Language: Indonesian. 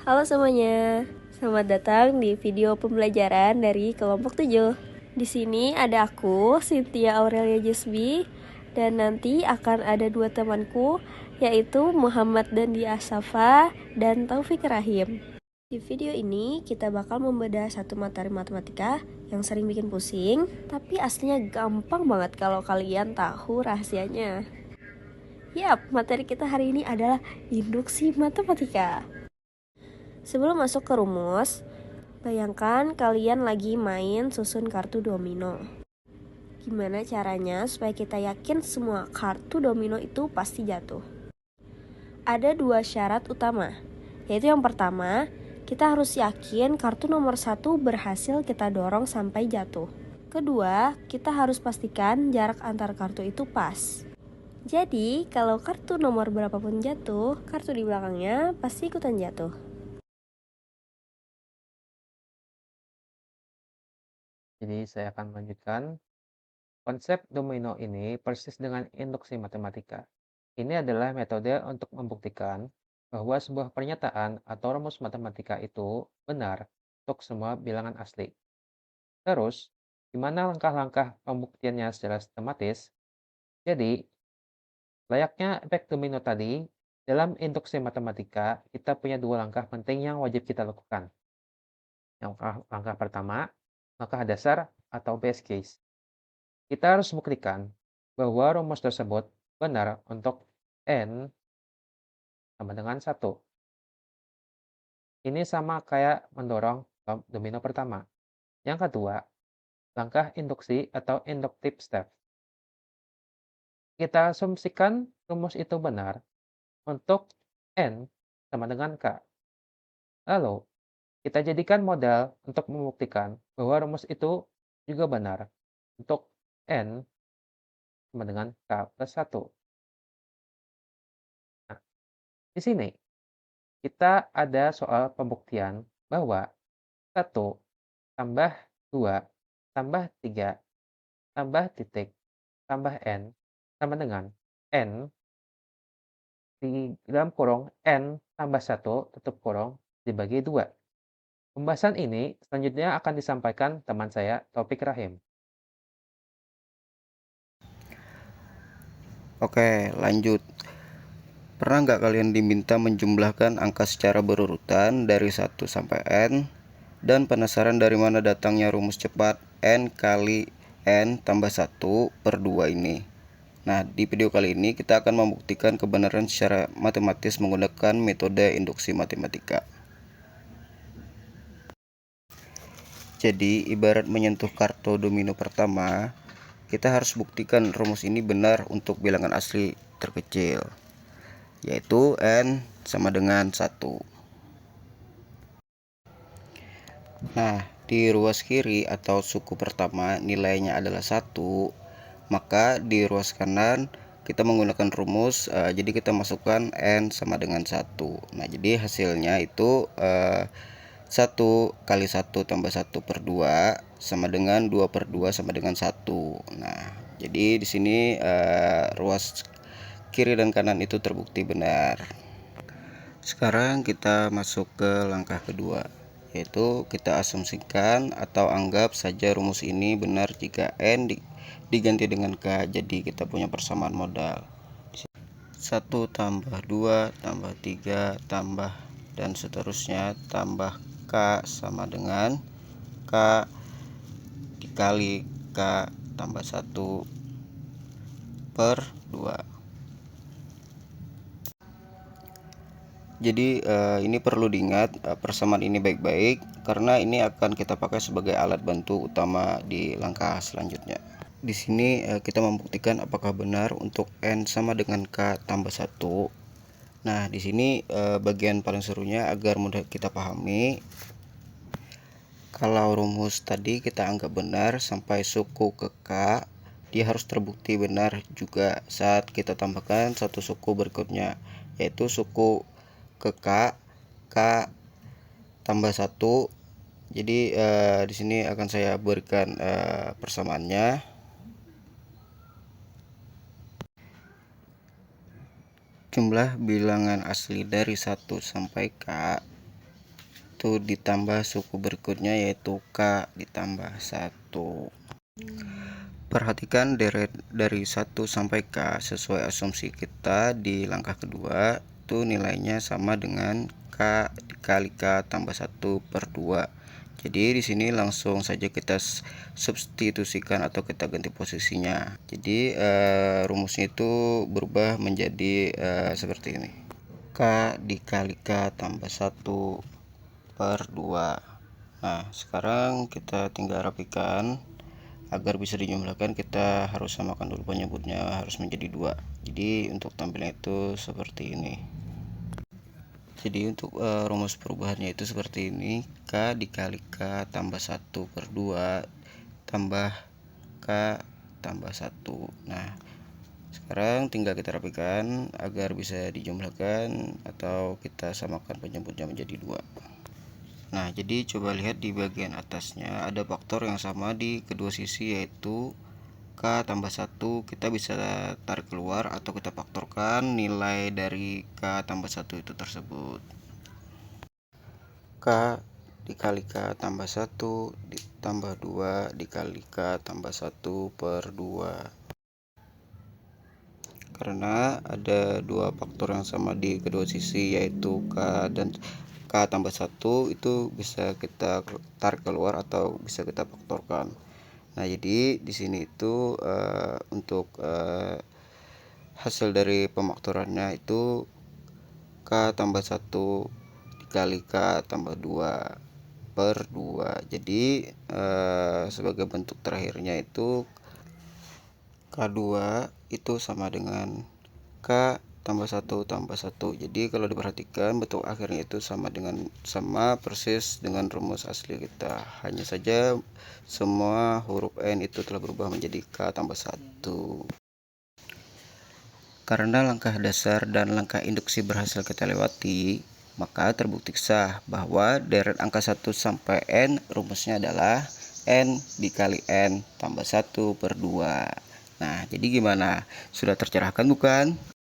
Halo semuanya, selamat datang di video pembelajaran dari kelompok 7. Di sini ada aku, Cynthia Aurelia Jesbi, dan nanti akan ada dua temanku, yaitu Muhammad Dandi Asafa dan Taufik Rahim. Di video ini kita bakal membedah satu materi matematika yang sering bikin pusing, tapi aslinya gampang banget kalau kalian tahu rahasianya. Yap, materi kita hari ini adalah induksi matematika. Sebelum masuk ke rumus, bayangkan kalian lagi main susun kartu domino. Gimana caranya supaya kita yakin semua kartu domino itu pasti jatuh? Ada dua syarat utama, yaitu yang pertama, kita harus yakin kartu nomor 1 berhasil kita dorong sampai jatuh. Kedua, kita harus pastikan jarak antar kartu itu pas. Jadi, kalau kartu nomor berapapun jatuh, kartu di belakangnya pasti ikutan jatuh. Jadi saya akan melanjutkan. Konsep domino ini persis dengan induksi matematika. Ini adalah metode untuk membuktikan bahwa sebuah pernyataan atau rumus matematika itu benar untuk semua bilangan asli. Terus, gimana langkah-langkah pembuktiannya secara sistematis? Jadi, layaknya efek domino tadi, dalam induksi matematika, kita punya dua langkah penting yang wajib kita lakukan. Yang langkah pertama, langkah dasar atau base case. Kita harus buktikan bahwa rumus tersebut benar untuk N sama dengan 1. Ini sama kayak mendorong domino pertama. Yang kedua, langkah induksi atau inductive step. Kita asumsikan rumus itu benar untuk N sama dengan K. Lalu, kita jadikan modal untuk membuktikan bahwa rumus itu juga benar untuk N sama dengan K plus 1. Nah, di sini kita ada soal pembuktian bahwa 1 tambah 2 tambah 3 tambah titik tambah N sama dengan N di dalam kurung N tambah 1 tutup kurung dibagi 2. Pembahasan ini selanjutnya akan disampaikan teman saya, Taufik Rahim. Oke, lanjut. Pernah nggak kalian diminta menjumlahkan angka secara berurutan dari 1 sampai N? Dan penasaran dari mana datangnya rumus cepat N kali N tambah 1 per 2 ini? Nah, di video kali ini kita akan membuktikan kebenaran secara matematis menggunakan metode induksi matematika. Jadi, ibarat menyentuh kartu domino pertama, kita harus buktikan rumus ini benar untuk bilangan asli terkecil, yaitu N sama dengan 1. Nah, di ruas kiri atau suku pertama nilainya adalah 1, maka di ruas kanan kita menggunakan rumus, jadi kita masukkan N sama dengan 1. Nah, jadi hasilnya itu 1 kali 1 tambah 1 per 2 sama dengan 2 per 2 sama dengan 1. Nah, jadi di sini ruas kiri dan kanan itu terbukti benar. Sekarang kita masuk ke langkah kedua, yaitu kita asumsikan atau anggap saja rumus ini benar jika N diganti dengan K. Jadi kita punya persamaan modal. 1 tambah 2 tambah 3 tambah dan seterusnya tambah K sama dengan K dikali K tambah 1 per 2. Jadi ini perlu diingat, persamaan ini baik-baik karena ini akan kita pakai sebagai alat bantu utama di langkah selanjutnya. Di sini kita membuktikan apakah benar untuk N sama dengan K tambah 1. Nah, di sini bagian paling serunya agar mudah kita pahami. Kalau rumus tadi kita anggap benar sampai suku ke K, dia harus terbukti benar juga saat kita tambahkan satu suku berikutnya, yaitu suku ke K, K tambah 1. Jadi di sini akan saya berikan persamaannya. Jumlah bilangan asli dari 1 sampai K itu ditambah suku berikutnya yaitu K ditambah 1. Perhatikan deret dari 1 sampai K sesuai asumsi kita di langkah kedua itu nilainya sama dengan K dikali K tambah 1/2. Jadi di sini langsung saja kita substitusikan atau kita ganti posisinya. Jadi rumusnya itu berubah menjadi seperti ini. K dikali K tambah 1/2. Nah, sekarang kita tinggal rapikan. Agar bisa dijumlahkan kita harus samakan dulu penyebutnya, harus menjadi 2. Jadi untuk tampilan itu seperti ini. Jadi untuk rumus perubahannya itu seperti ini. K dikali K tambah 1/2 tambah K tambah 1. Nah, sekarang tinggal kita rapikan agar bisa dijumlahkan atau kita samakan penyebutnya menjadi 2. Nah, jadi coba lihat di bagian atasnya ada faktor yang sama di kedua sisi yaitu K tambah 1. Kita bisa tarik keluar atau kita faktorkan nilai dari K tambah 1 itu tersebut. K dikali K tambah 1 ditambah 2 dikali K tambah 1/2. Karena ada dua faktor yang sama di kedua sisi yaitu K dan K tambah 1 itu bisa kita tarik keluar atau bisa kita faktorkan. Nah, jadi di sini itu untuk hasil dari pemaktorannya itu K tambah 1 dikali K tambah 2/2. Jadi sebagai bentuk terakhirnya itu K2 itu sama dengan K tambah 1 tambah 1. Jadi kalau diperhatikan bentuk akhirnya itu sama persis dengan rumus asli kita. Hanya saja semua huruf N itu telah berubah menjadi K tambah 1. Karena langkah dasar dan langkah induksi berhasil kita lewati, maka terbukti sah bahwa deret angka 1 sampai N rumusnya adalah N dikali N tambah 1/2. Nah, jadi gimana? Sudah tercerahkan bukan?